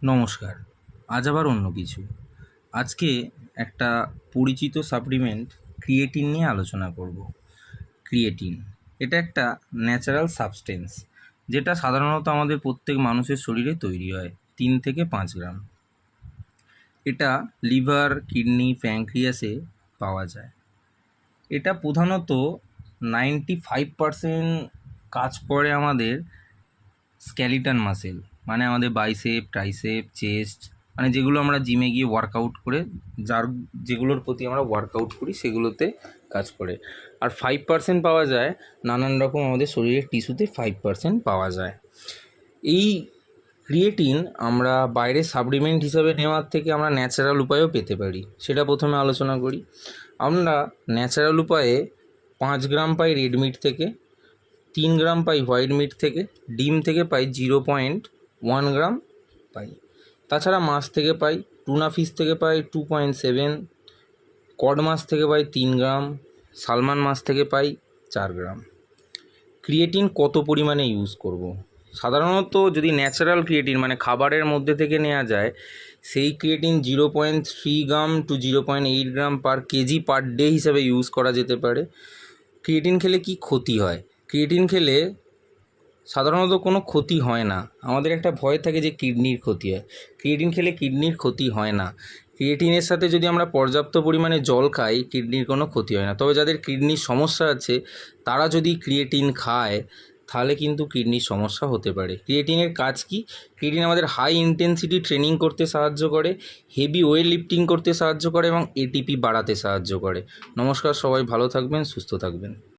নমস্কার। আজ আবার অন্য কিছু। আজকে একটা পরিচিত সাপ্লিমেন্ট ক্রিয়েটিন নিয়ে আলোচনা করব। ক্রিয়েটিন এটা একটা ন্যাচারাল সাবস্টেন্স, যেটা সাধারণত আমাদের প্রত্যেক মানুষের শরীরে তৈরি হয় 3 থেকে 5 গ্রাম। এটা লিভার, কিডনি, প্যানক্রিয়াসে পাওয়া যায়। এটা প্রধানত 95% কাজ করে আমাদের স্ক্যালিটান মাসেল, মানে আমাদের বাইসেপ, ট্রাইসেপ, চেস্ট, মানে যেগুলো আমরা জিমে গিয়ে ওয়ার্কআউট করে যেগুলোর প্রতি আমরা ওয়ার্কআউট করি সেগুলোতে কাজ করে। আর 5% পাওয়া যায় নানান রকম আমাদের শরীরের টিস্যুতে 5% পাওয়া যায়। এই ক্রিয়েটিন আমরা বাইরের সাপ্লিমেন্ট হিসাবে নেওয়ার থেকে আমরা ন্যাচারাল উপায়েও পেতে পারি, সেটা প্রথমে আলোচনা করি। আমরা ন্যাচারাল উপায়ে 5 গ্রাম পাই রেড মিট থেকে, 3 গ্রাম পাই হোয়াইট মিট থেকে, ডিম থেকে পাই 0.1 গ্রাম পাই। তাছাড়া মাছ থেকে পাই, টুনা ফিশ থেকে পাই 2.7, কড মাছ থেকে পাই 3 গ্রাম, সালমান মাছ থেকে পাই 4 গ্রাম। ক্রিয়েটিন কত পরিমাণে ইউজ করব? সাধারণত যদি ন্যাচারাল ক্রিয়েটিন মানে খাবারের মধ্যে থেকে নেওয়া যায়, সেই ক্রিয়েটিন 0.3 গ্রাম টু 0.8 গ্রাম পার কেজি পার ডে হিসাবে ইউজ করা যেতে পারে। ক্রিয়েটিন খেলে কি ক্ষতি হয়? ক্রিয়েটিন খেলে সাধারণত কোনো ক্ষতি হয় না। আমাদের একটা ভয় থাকে যে কিডনির ক্ষতি হয়। ক্রিয়েটিন খেলে কিডনির ক্ষতি হয় না। ক্রিয়েটিনের সাথে যদি আমরা পর্যাপ্ত পরিমাণে জল খাই, কিডনির কোনো ক্ষতি হয় না। তবে যাদের কিডনির সমস্যা আছে তারা যদি ক্রিয়েটিন খায় তাহলে কিন্তু কিডনির সমস্যা হতে পারে। ক্রিয়েটিনের কাজ কি? ক্রিয়েটিন আমাদের হাই ইন্টেন্সিটি ট্রেনিং করতে সাহায্য করে, হেভি ওয়েট লিফটিং করতে সাহায্য করে এবং এটিপি বাড়াতে সাহায্য করে। নমস্কার, সবাই ভালো থাকবেন, সুস্থ থাকবেন।